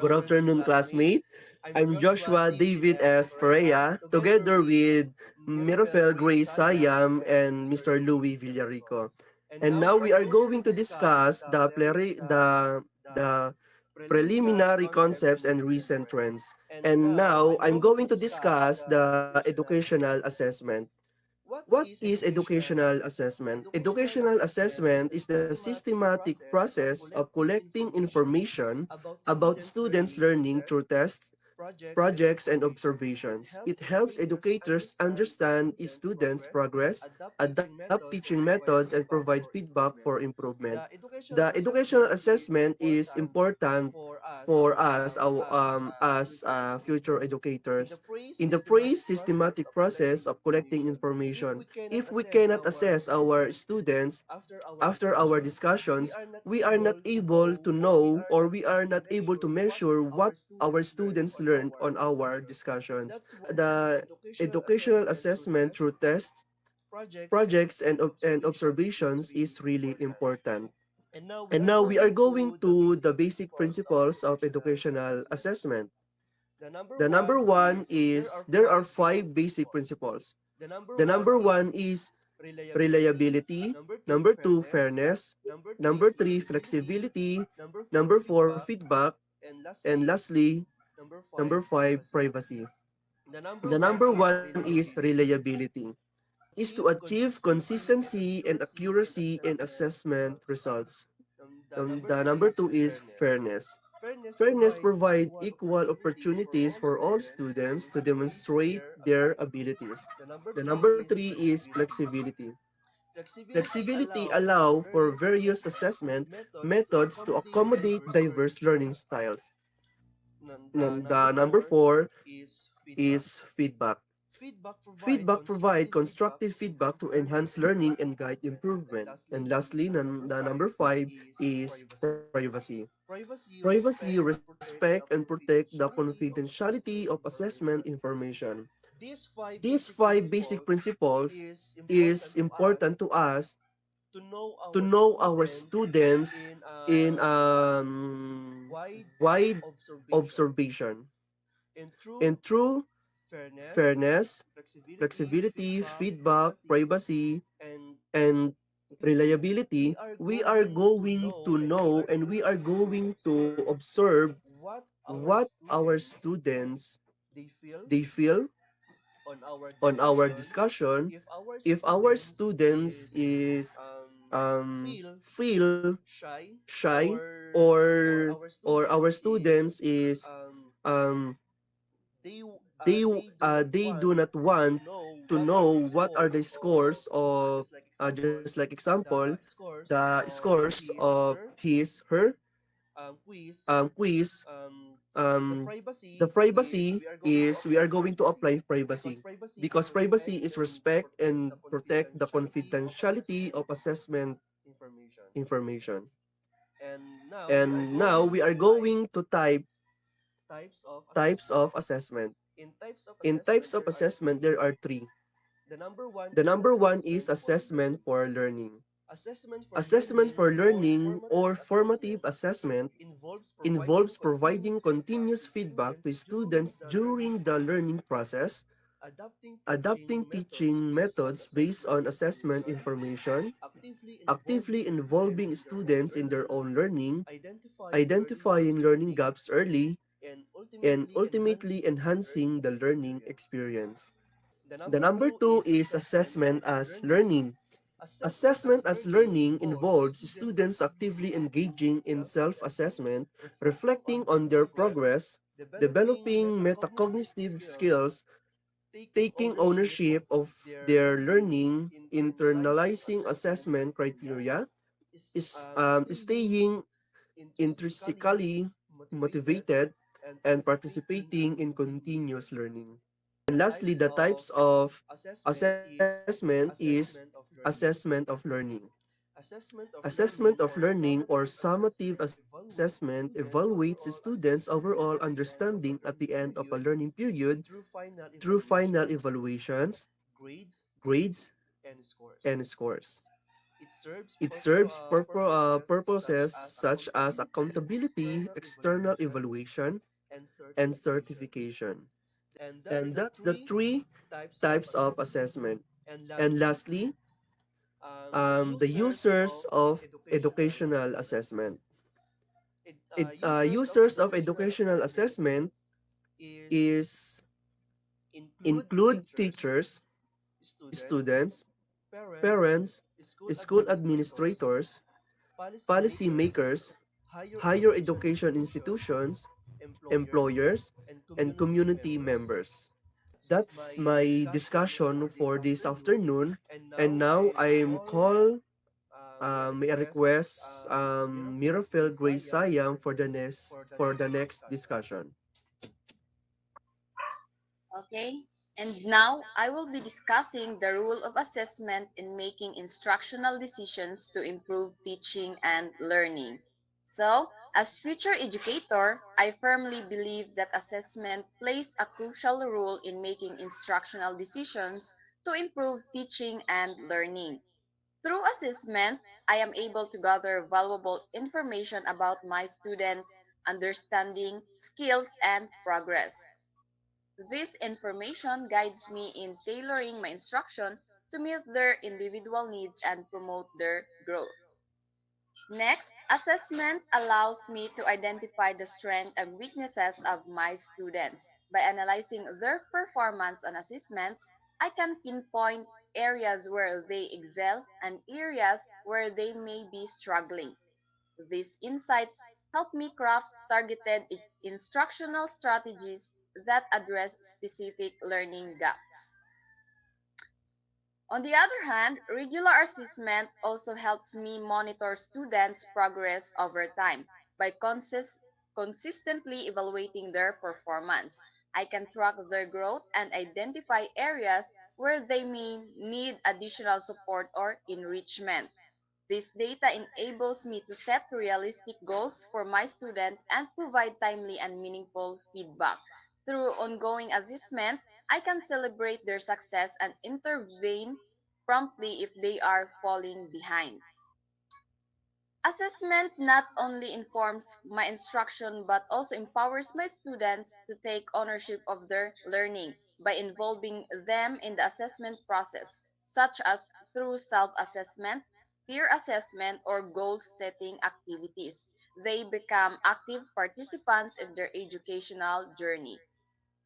Good afternoon, classmate. I'm Joshua David S. Perea, together with Mirafel Grace Sayam and Mr. Louis Villarico. And now we are going to discuss the preliminary concepts and recent trends. And now I'm going to discuss the educational assessment. What is educational assessment? Educational assessment is the systematic process of collecting information about students' learning through tests, projects, and observations. It helps educators understand students' progress, adapt teaching methods, and provide feedback for improvement. The educational assessment is important for us as future educators. In the praise systematic process of collecting information, if we cannot assess our students after our discussions, we are not able to know or we are not able to measure what our students learned on our discussions. The educational assessment through tests, projects, and observations is really important. And now we are going to the basic principles of educational assessment. The number one is there are five basic principles. The number one is reliability, number two, fairness, number three, flexibility, number four, feedback, and lastly, number five, privacy. The number one is reliability. Is to achieve consistency and accuracy in assessment results. The number two is fairness. Fairness provides equal opportunities for all students to demonstrate their abilities. The number three is flexibility. Flexibility allows for various assessment methods to accommodate diverse learning styles. The number four is feedback. Feedback provide constructive feedback to enhance learning and guide improvement. And lastly, the number five is privacy. Privacy, respect, and protect the confidentiality of assessment information. These five basic principles is important to us to know our students in wide observation. And through fairness, flexibility, feedback, privacy, and reliability, we are going to know and we are going to observe what our students they feel on our discussion. If our students is feel shy, or our students is um they do not want to know what are the scores of just like example, the scores of her quiz. The privacy is we are going to apply privacy because privacy is respect and protect the confidentiality of assessment information. And now we are going to types of assessment. In types of assessment, there are three. The number one is assessment for learning. Assessment for learning or formative assessment involves providing continuous feedback to students during the learning process, adapting teaching methods based on assessment information, actively involving students in their own learning, identifying learning gaps early, and ultimately enhancing the learning experience. The number two is assessment as learning. Assessment as learning involves students actively engaging in self-assessment, reflecting on their progress, developing metacognitive skills, taking ownership of their learning, internalizing assessment criteria, staying intrinsically motivated, and participating in continuous learning. And lastly, the types of assessment is assessment of learning. Assessment of learning or summative assessment evaluates students' overall understanding at the end of a learning period through final evaluations, grades, and scores. It serves purposes such as accountability, external evaluation, and certification. And that's the three types of assessment. And lastly, the users of educational assessment. Users of educational assessment is include teachers, students, parents, school administrators, policymakers, higher education institutions, employers, and community members. That's my discussion for this afternoon. And now I'm call may I request Mirafel Grace Sayang for the next discussion. Okay, and now I will be discussing the role of assessment in making instructional decisions to improve teaching and learning. So, as future educator, I firmly believe that assessment plays a crucial role in making instructional decisions to improve teaching and learning. Through assessment, I am able to gather valuable information about my students' understanding, skills, and progress. This information guides me in tailoring my instruction to meet their individual needs and promote their growth. Next, assessment allows me to identify the strengths and weaknesses of my students. By analyzing their performance on assessments, I can pinpoint areas where they excel and areas where they may be struggling. These insights help me craft targeted instructional strategies that address specific learning gaps. On the other hand, regular assessment also helps me monitor students' progress over time. By consistently evaluating their performance, I can track their growth and identify areas where they may need additional support or enrichment. This data enables me to set realistic goals for my student and provide timely and meaningful feedback. Through ongoing assessment, I can celebrate their success and intervene promptly if they are falling behind. Assessment not only informs my instruction but also empowers my students to take ownership of their learning by involving them in the assessment process, such as through self assessment, peer assessment, or goal setting activities. They become active participants in their educational journey.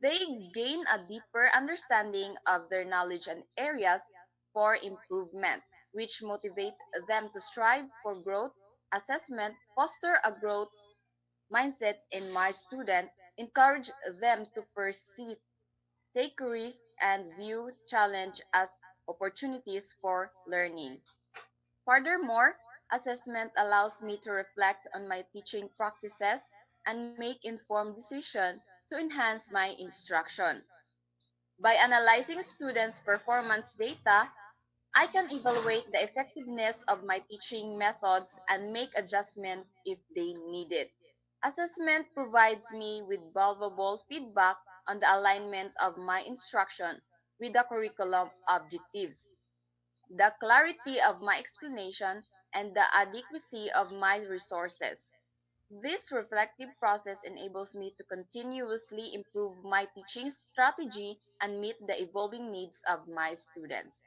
They gain a deeper understanding of their knowledge and areas for improvement, which motivates them to strive for growth. Assessment foster a growth mindset in my student, encourage them to pursue, take risks, and view challenge as opportunities for learning. Furthermore, assessment allows me to reflect on my teaching practices and make informed decisions to enhance my instruction. By analyzing students' performance data, I can evaluate the effectiveness of my teaching methods and make adjustments if they need it. Assessment provides me with valuable feedback on the alignment of my instruction with the curriculum objectives, the clarity of my explanation, and the adequacy of my resources. This reflective process enables me to continuously improve my teaching strategy and meet the evolving needs of my students.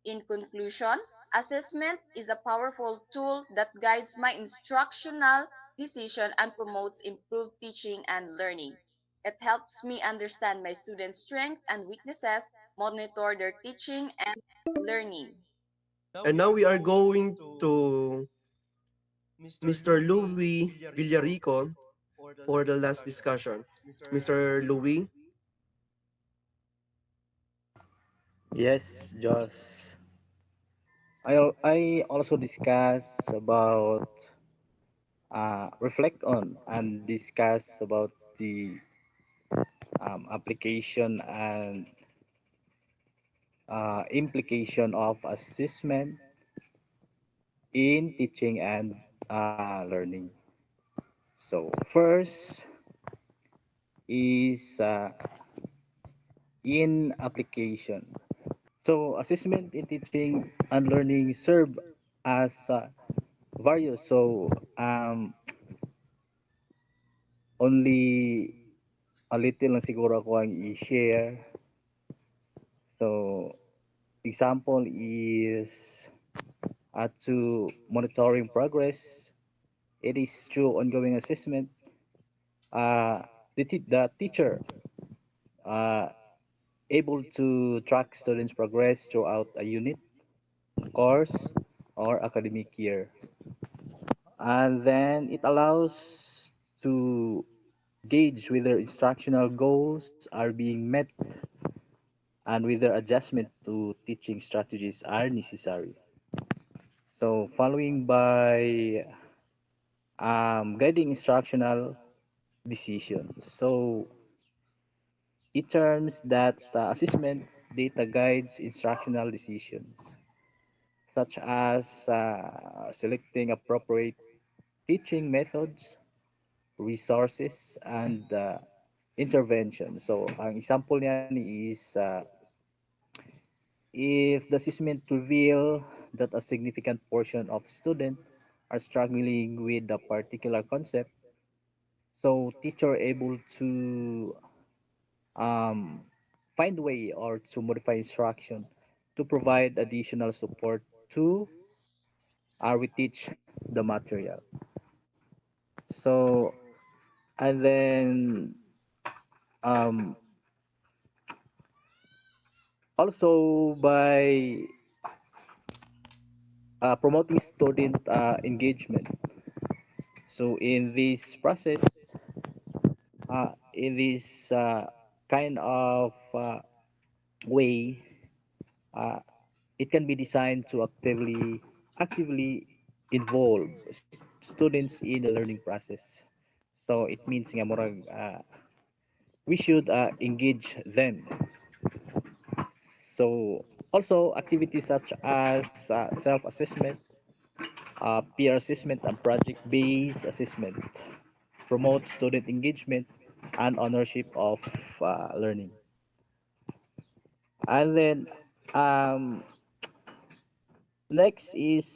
In conclusion, assessment is a powerful tool that guides my instructional decision and promotes improved teaching and learning. It helps me understand my students' strengths and weaknesses, monitor their teaching and learning. And now we are going to Mr. Louis Villarico for the last discussion. Mr. Louis. Yes, Josh. I also discuss about reflect on and discuss about the application and implication of assessment in teaching and learning. So first is in application. So assessment in teaching and learning serve as various. So only a little lang siguro ako ang i-share. So example is to monitoring progress. It is through ongoing assessment. Uh, the teacher uh, able to track students' progress throughout a unit, course, or academic year. And then it allows to gauge whether instructional goals are being met and whether adjustment to teaching strategies are necessary. So following by guiding instructional decisions. So it terms that assessment data guides instructional decisions, such as selecting appropriate teaching methods, resources, and intervention. So, ang example niyan is if the assessment reveal that a significant portion of students are struggling with a particular concept, so teacher able to um, find way or to modify instruction to provide additional support to reteach the material. So, and then um, also by promoting student engagement. So in this process, in this kind of way, uh, it can be designed to actively involve students in the learning process. So it means nga murag we should engage them. So also activities such as self-assessment, peer assessment, and project-based assessment promote student engagement and ownership of learning. And then um, next is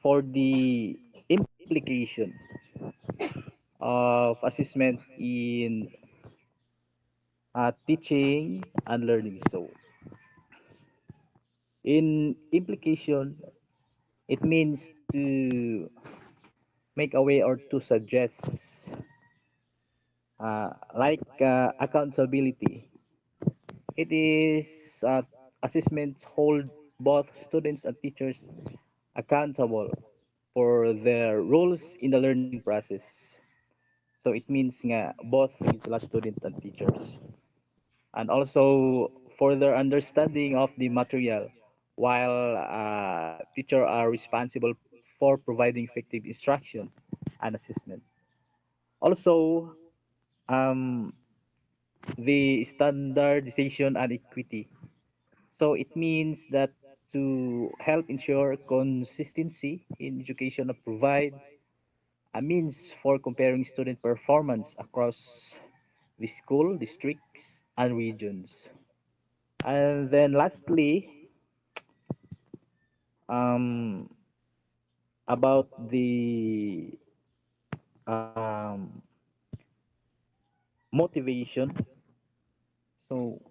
for the implication of assessment in teaching and learning. So in implication, it means to make a way or to suggest like accountability. It is assessments hold both students and teachers accountable for their roles in the learning process. So it means nga both is sila student and teachers. And also further understanding of the material while teacher are responsible for providing effective instruction and assessment. Also, um, the standardization and equity. So it means that to help ensure consistency in education and provide a means for comparing student performance across the school, districts, and regions. And then lastly, um, about the motivation. So,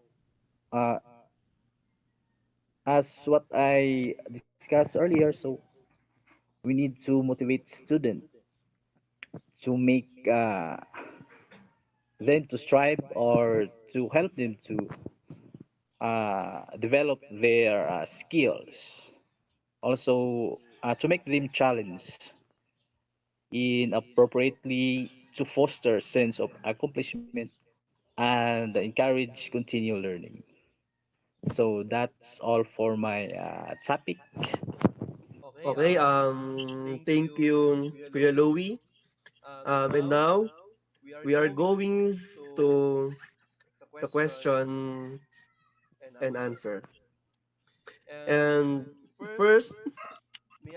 uh, as what I discussed earlier, so we need to motivate students to make them to strive or to help them to develop their skills. Also, to make them challenge in appropriately to foster sense of accomplishment and encourage continual learning. So that's all for my topic. Okay, thank you, Kuya Louie. And now we are going to the question and answer. And first,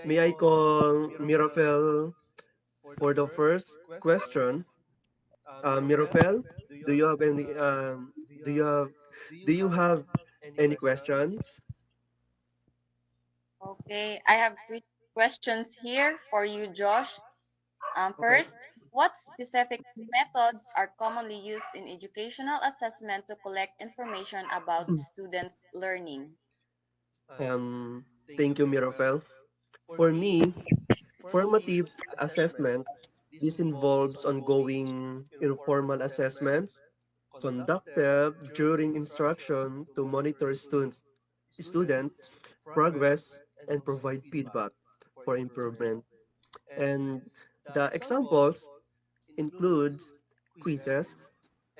may I call Mirafel for the first question. Mirafel, do you have any do you have do you have any questions? Okay, I have quick questions here for you, Josh. Okay. First, what specific methods are commonly used in educational assessment to collect information about students' learning? Thank you, Mirofel. For me, formative assessment, this involves ongoing informal assessments conducted during instruction to monitor student progress and provide feedback for improvement. And the examples includes quizzes,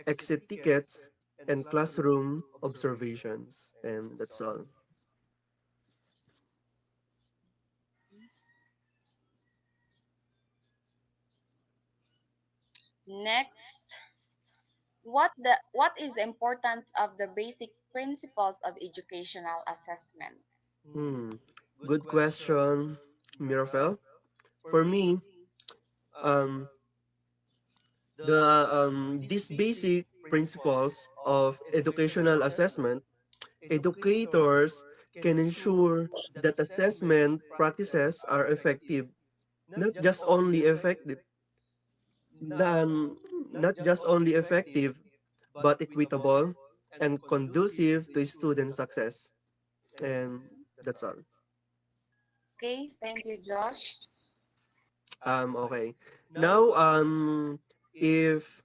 exit tickets, and classroom observations. And that's all. Next, what is the importance of the basic principles of educational assessment? Hmm. Good question, Mirafel. For me, um, the these basic principles of educational assessment, educators can ensure that assessment practices are effective, not just only effective, um, not just only effective, but equitable and conducive to student success. And that's all. Okay, thank you, Josh. Okay. Now, if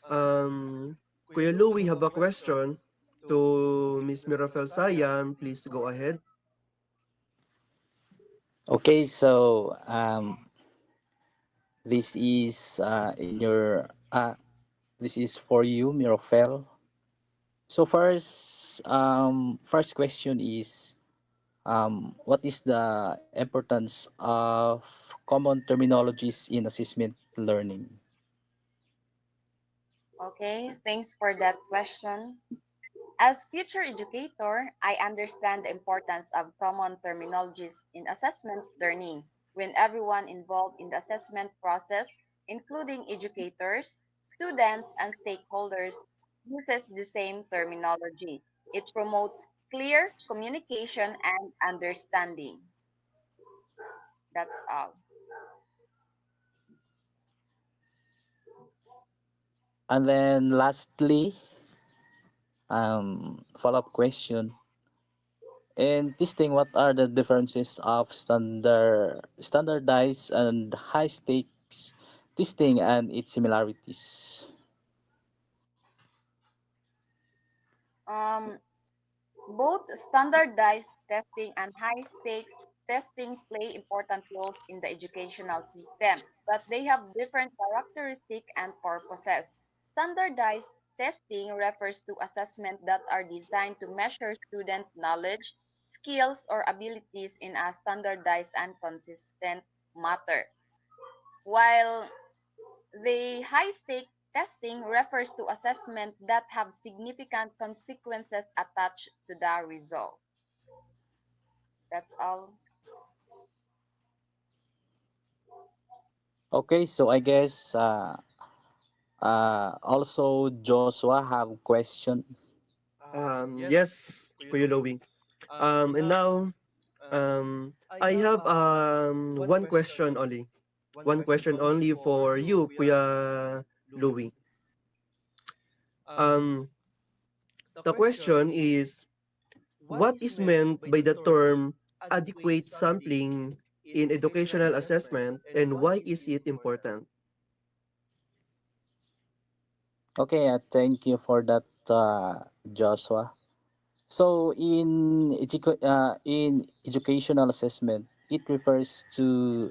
Kuya Louie have a question to Miss Mirafel Sayan, please go ahead. Okay, so this is in your this is for you, Mirofel. So first question is what is the importance of common terminologies in assessment learning? Okay, thanks for that question. As future educator, I understand the importance of common terminologies in assessment learning when everyone involved in the assessment process, including educators, students, and stakeholders, uses the same terminology. It promotes clear communication and understanding. That's all. And then lastly, follow-up question. In testing, what are the differences of standardized and high stakes testing and its similarities? Um, Both standardized testing and high stakes testing play important roles in the educational system, but they have different characteristics and purposes. Standardized testing refers to assessments that are designed to measure student knowledge, skills, or abilities in a standardized and consistent manner. While the high stake testing refers to assessments that have significant consequences attached to the result. That's all. Okay, so I guess also Joshua have question. Yes, Kuya Louie. And now, I have one question only. One question only for you, Kuya Louie. Um, the question is, what is meant by the term adequate sampling in educational assessment and why is it important? Okay, thank you for that, Joshua. So in educational assessment, it refers to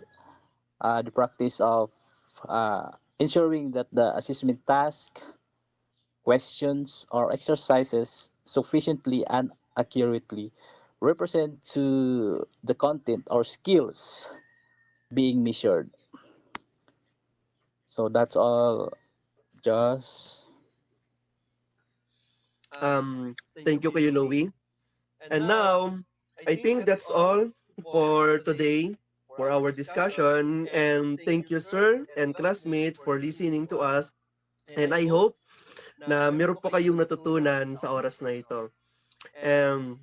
the practice of ensuring that the assessment task, questions, or exercises sufficiently and accurately represent to the content or skills being measured. So that's all, Josh. Thank you, Kuya Louie. And now, I think that's all for today for our discussion. And thank you, sir and classmates, for listening to us. And I hope na meron po kayong natutunan sa oras na ito. Um,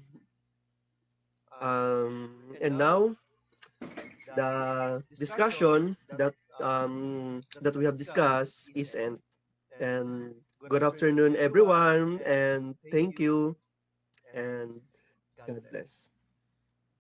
And now the discussion that we have discussed is end. And good afternoon, everyone, and thank you, and God bless.